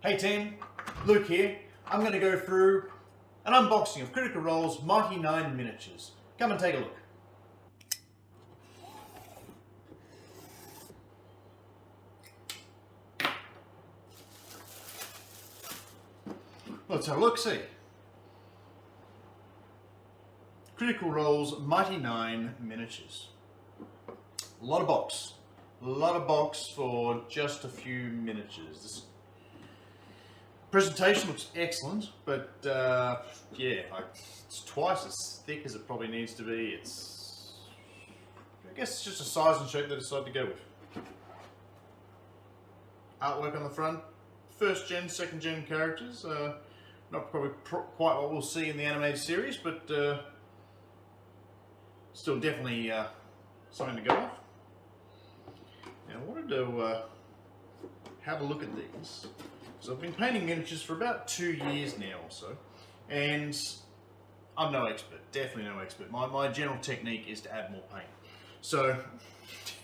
Hey team, Luke here. I'm going to go through an unboxing of Critical Roles Mighty Nein miniatures. Come and take a look. Let's have a look-see. Critical Roles Mighty Nein miniatures. A lot of box. A lot of box for just a few miniatures. This presentation looks excellent, but yeah, it's twice as thick as it probably needs to be. I guess it's just a size and shape they decided to go with. Artwork on the front, first gen, second gen characters. Not probably quite what we'll see in the animated series, but still definitely something to go with. Now I wanted to have a look at these. So I've been painting miniatures for about 2 years now or so, and I'm no expert, definitely no expert. My general technique is to add more paint. So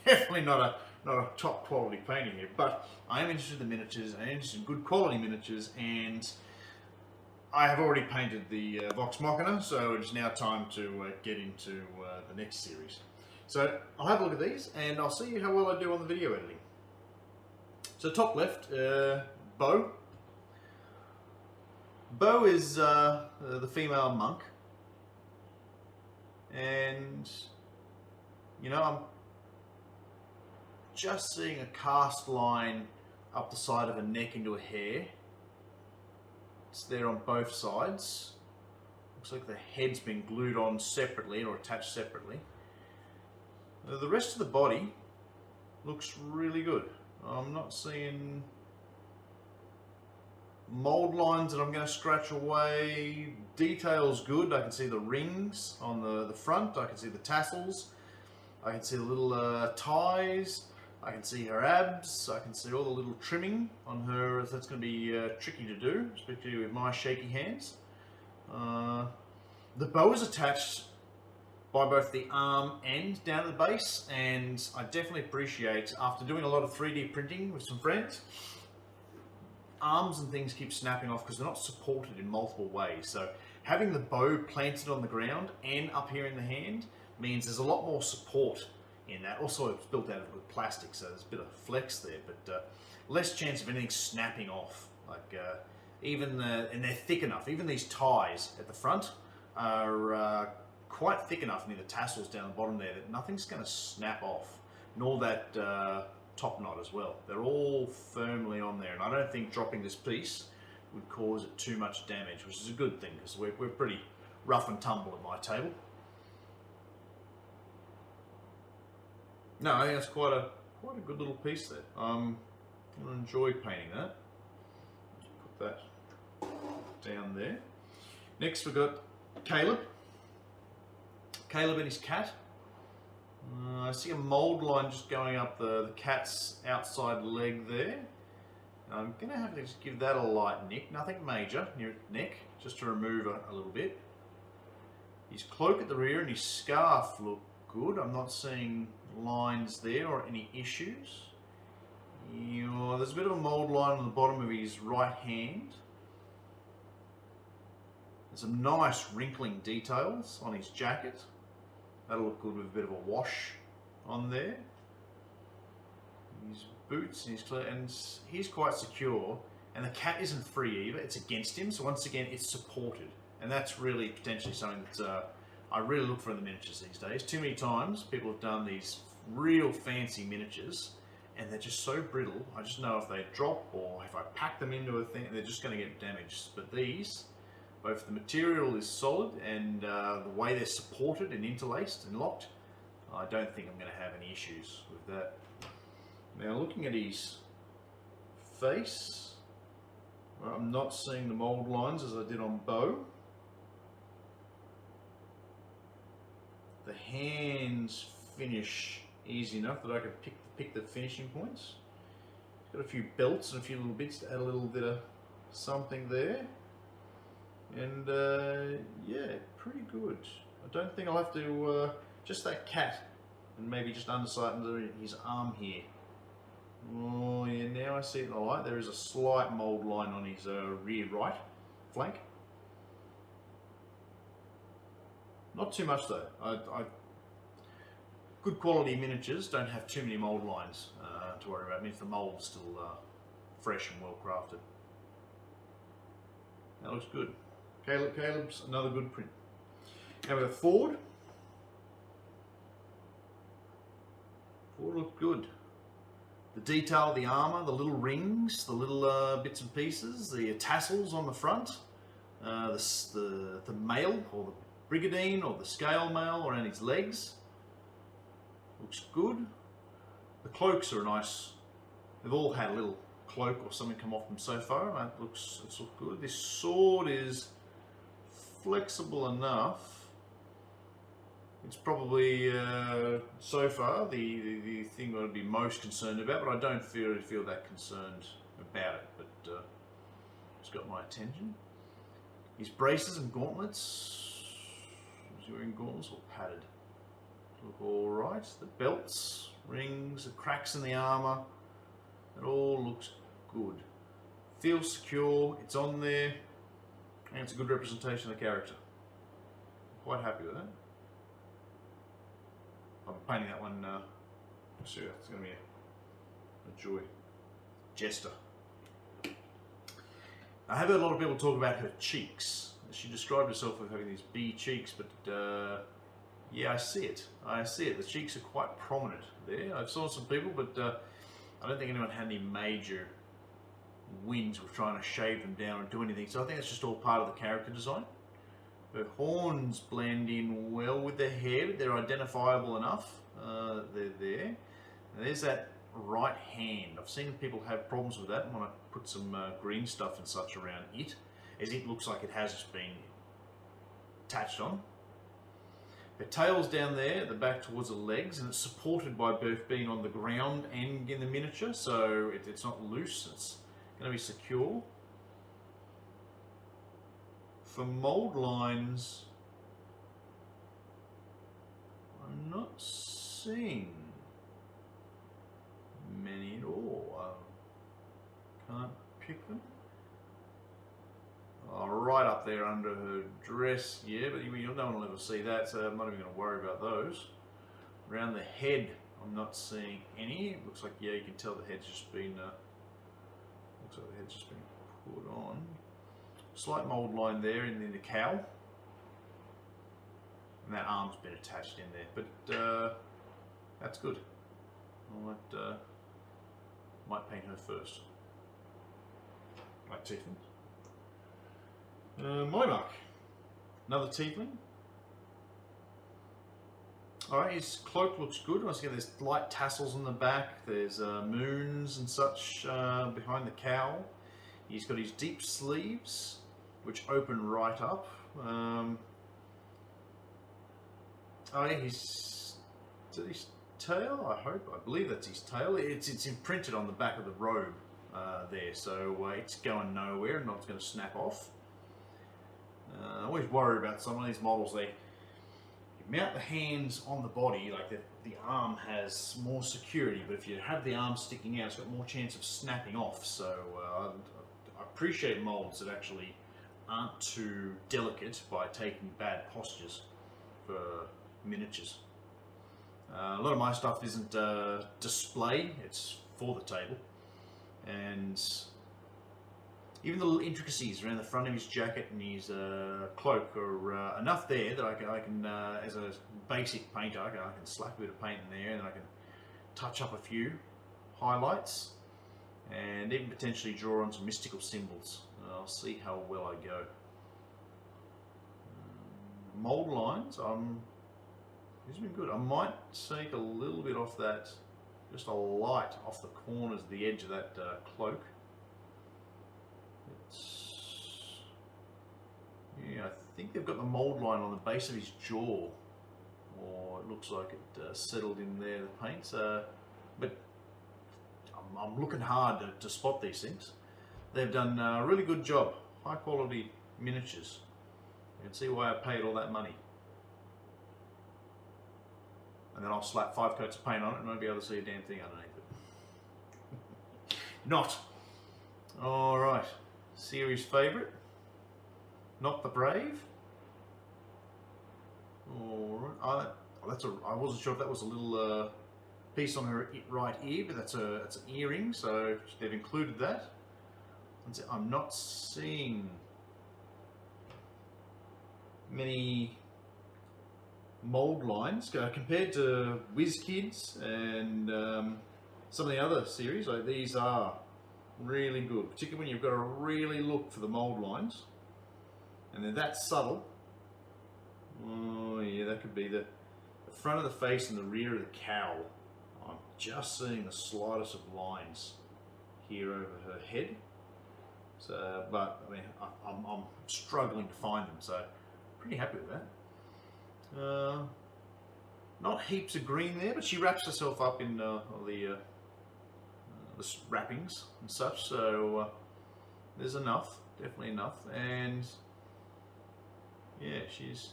definitely not a top quality painting here, but I am interested in the miniatures, I am interested in good quality miniatures, and I have already painted the Vox Machina, so it's now time to get into the next series. So I'll have a look at these, and I'll see how well I do on the video editing. So top left, Bo. Bo is the female monk, and you know, I'm just seeing a cast line up the side of her neck into a hair. It's there on both sides. Looks like the head's been glued on separately or attached separately. The rest of the body looks really good. I'm not seeing mold lines that I'm going to scratch away. Detail's good. I can see the rings on the front. I can see the tassels. I can see the little ties. I can see her abs. I can see all the little trimming on her. That's going to be tricky to do, especially with my shaky hands. The bow is attached by both the arm and down at the base, and I definitely appreciate, after doing a lot of 3D printing with some friends, arms and things keep snapping off because they're not supported in multiple ways. So having the bow planted on the ground and up here in the hand means there's a lot more support in that. Also, it's built out of good plastic, so there's a bit of flex there, but less chance of anything snapping off. Like and they're thick enough. Even these ties at the front are quite thick enough near the tassels down the bottom there that nothing's going to snap off, nor that top knot as well. They're all firmly on there, and I don't think dropping this piece would cause it too much damage, which is a good thing because we're pretty rough and tumble at my table. No, I think that's quite a good little piece there. I'm going to enjoy painting that. Just put that down there. Next we've got Caleb. Caleb and his cat. I see a mold line just going up the cat's outside leg there. I'm going to have to just give that a light nick, nothing major near its neck, just to remove a little bit. His cloak at the rear and his scarf look good. I'm not seeing lines there or any issues. There's a bit of a mold line on the bottom of his right hand. There's some nice wrinkling details on his jacket. That'll look good with a bit of a wash on there. His boots and he's quite secure, and the cat isn't free either. It's against him, so once again it's supported, and that's really potentially something that I really look for in the miniatures these days. Too many times people have done these real fancy miniatures and they're just so brittle. I just know if they drop or if I pack them into a thing, they're just going to get damaged. But these, both the material is solid and the way they're supported and interlaced and locked, I don't think I'm going to have any issues with that. Now looking at his face, well, I'm not seeing the mold lines as I did on Bo. The hands finish easy enough that I can pick the finishing points. It's got a few belts and a few little bits to add a little bit of something there. And yeah, pretty good. I don't think I'll have to, just that cat and maybe just underside under his arm here. Oh yeah, now I see it in the light. There is a slight mould line on his rear right flank. Not too much though. Good quality miniatures don't have too many mould lines to worry about. It means the mould's still fresh and well crafted. That looks good. Caleb's another good print. Now we have Ford. Ford looked good. The detail of the armour, the little rings, the little bits and pieces, the tassels on the front, the mail or the brigandine or the scale mail around his legs. Looks good. The cloaks are nice. They've all had a little cloak or something come off them so far. That looks good. This sword is flexible enough. It's probably so far the thing I'd be most concerned about, but I don't feel that concerned about it. But it's got my attention. His braces and gauntlets. Is he wearing gauntlets or padded? Look all right. The belts, rings, the cracks in the armour. It all looks good. Feels secure. It's on there, and it's a good representation of the character. I'm quite happy with that. I'm painting that one. Sure, it's going to be a joy. Jester. I have heard a lot of people talk about her cheeks. She described herself as having these bee cheeks, but yeah, I see it. I see it. The cheeks are quite prominent there. I've saw some people, but I don't think anyone had any major wins with trying to shave them down or do anything. So I think it's just all part of the character design. Her horns blend in well with the head. They're identifiable enough. They're there. And there's that right hand. I've seen people have problems with that and want to put some green stuff and such around it, as it looks like it has just been attached on. The tail's down there at the back towards the legs, and it's supported by both being on the ground and in the miniature, so it's not loose, it's going to be secure. For mould lines, I'm not seeing many at all. Can't pick them. Oh, right up there under her dress, yeah, but no one will ever see that, so I'm not even going to worry about those. Around the head, I'm not seeing any. It looks like, yeah, you can tell the head's just been, put on. Slight mould line there in the cowl. And that arm's been attached in there, but that's good. I might paint her first. Like Tiefling. Moimark, another Tiefling. Alright, his cloak looks good. Once again, there's light tassels on the back, there's moons and such behind the cowl. He's got his deep sleeves, which open right up. Oh yeah, is that his tail? I believe that's his tail. It's imprinted on the back of the robe there, so it's going nowhere and not going to snap off. I always worry about some of these models. You mount the hands on the body, like the arm has more security, but if you have the arm sticking out, it's got more chance of snapping off. So I appreciate molds that actually aren't too delicate by taking bad postures for miniatures. A lot of my stuff isn't display, it's for the table. And even the little intricacies around the front of his jacket and his cloak are enough there that I can as a basic painter, I can slap a bit of paint in there and I can touch up a few highlights and even potentially draw on some mystical symbols. I'll see how well I go. Mold lines, these have been good. I might take a little bit off that, just a light off the corners of the edge of that cloak. Yeah, I think they've got the mould line on the base of his jaw, or it looks like it settled in there, the paint. But I'm looking hard to spot these things. They've done a really good job, high quality miniatures. You can see why I paid all that money. And then I'll slap 5 coats of paint on it and I won't be able to see a damn thing underneath it. not. All right, series favourite, Not the Brave. All right, I wasn't sure if that was a little piece on her right ear, but that's an earring, so they've included that. I'm not seeing many mould lines compared to WizKids and some of the other series. Like, these are really good, particularly when you've got to really look for the mould lines, and they're that subtle. Oh yeah, that could be the front of the face and the rear of the cowl. I'm just seeing the slightest of lines here over her head. So, but I mean, I'm struggling to find them, so pretty happy with that. Not heaps of green there, but she wraps herself up in the wrappings and such, so there's enough, definitely enough, and yeah, she's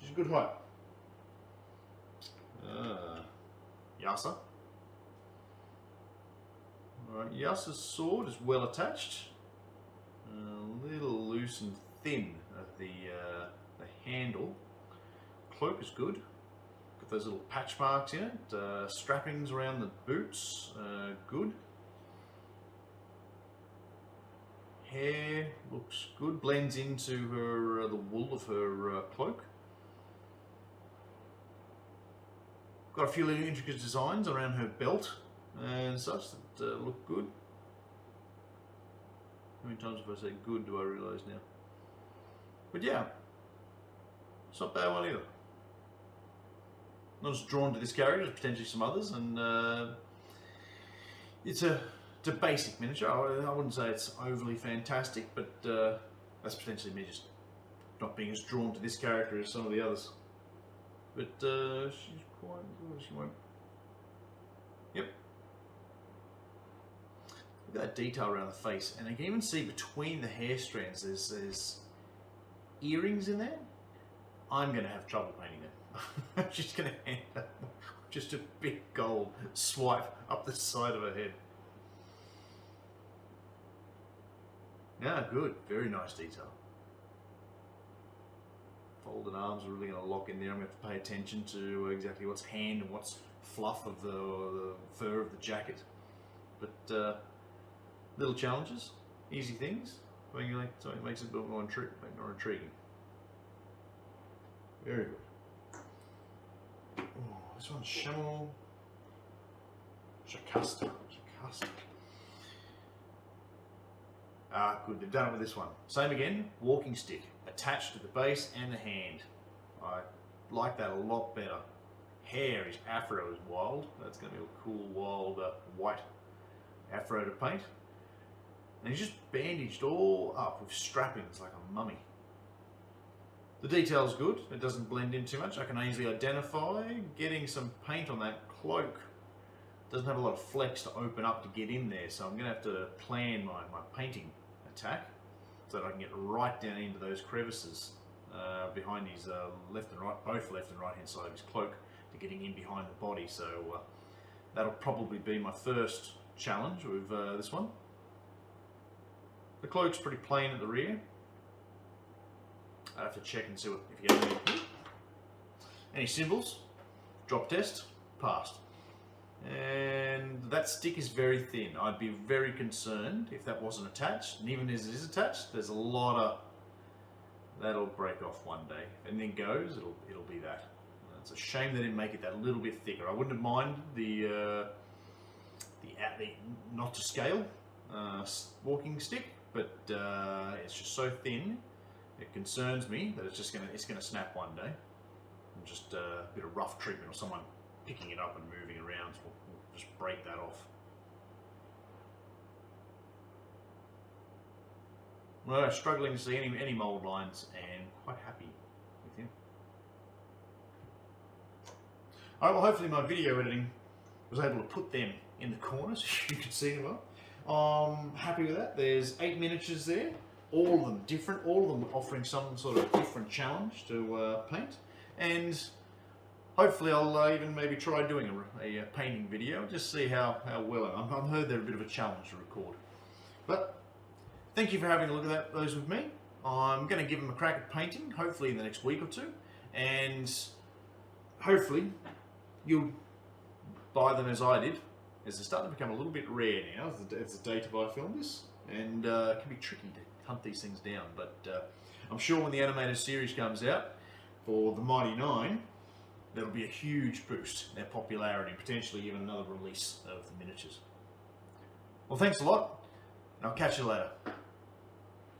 a good height. Yasa. Alright, Yasa's sword is well attached. A little loose and thin at the handle. Cloak is good. Got those little patch marks in it. Strappings around the boots, good. Hair looks good. Blends into her the wool of her cloak. Got a few little intricate designs around her belt and such that look good. How many times have I said good do I realise now? But yeah, it's not a bad one either. Not as drawn to this character as potentially some others, and it's a basic miniature. I wouldn't say it's overly fantastic, but that's potentially me just not being as drawn to this character as some of the others. But she's quite good. She won't. Yep. Look at that detail around the face, and you can even see between the hair strands there's earrings in there. I'm going to have trouble painting them. I'm just going to end up just a big gold swipe up the side of her head. Yeah, good. Very nice detail. Folded arms are really going to lock in there. I'm going to have to pay attention to exactly what's hand and what's fluff of the fur of the jacket. But little challenges, easy things, something that makes it a bit more intriguing. Very good. Oh, this one's Shakasta. Ah, good, they've done it with this one. Same again, walking stick, attached to the base and the hand. I like that a lot better. Hair is afro is wild. That's going to be a cool, wild, white afro to paint. And he's just bandaged all up with strappings like a mummy. The detail's good, it doesn't blend in too much. I can easily identify. Getting some paint on that cloak doesn't have a lot of flex to open up to get in there, so I'm going to have to plan my painting attack so that I can get right down into those crevices behind his left and right, both left and right hand side of his cloak, to getting in behind the body. So that'll probably be my first challenge with this one. The cloak's pretty plain at the rear. I have to check and see if you have any symbols. Drop test, passed. And that stick is very thin. I'd be very concerned if that wasn't attached. And even as it is attached, there's a lot of that'll break off one day. If anything goes, it'll be that. It's a shame they didn't make it that little bit thicker. I wouldn't have minded the not to scale walking stick, but it's just so thin. It concerns me that it's gonna snap one day. And just a bit of rough treatment or someone picking it up and moving around will just break that off. Well, struggling to see any mould lines, and quite happy with him. Alright, well, hopefully my video editing was able to put them in the corners so you can see them well. I'm happy with that. There's 8 miniatures there, all of them different, all of them offering some sort of different challenge to paint, and hopefully I'll even maybe try doing a painting video, just see how well I've heard they're a bit of a challenge to record. But thank you for having a look at those with me. I'm going to give them a crack at painting, hopefully in the next week or two, and hopefully you'll buy them as I did, as they're starting to become a little bit rare now as the date of I film this, and it can be tricky to hunt these things down, but I'm sure when the animated series comes out for the Mighty Nein, there'll be a huge boost in their popularity, potentially even another release of the miniatures. Well, thanks a lot, and I'll catch you later.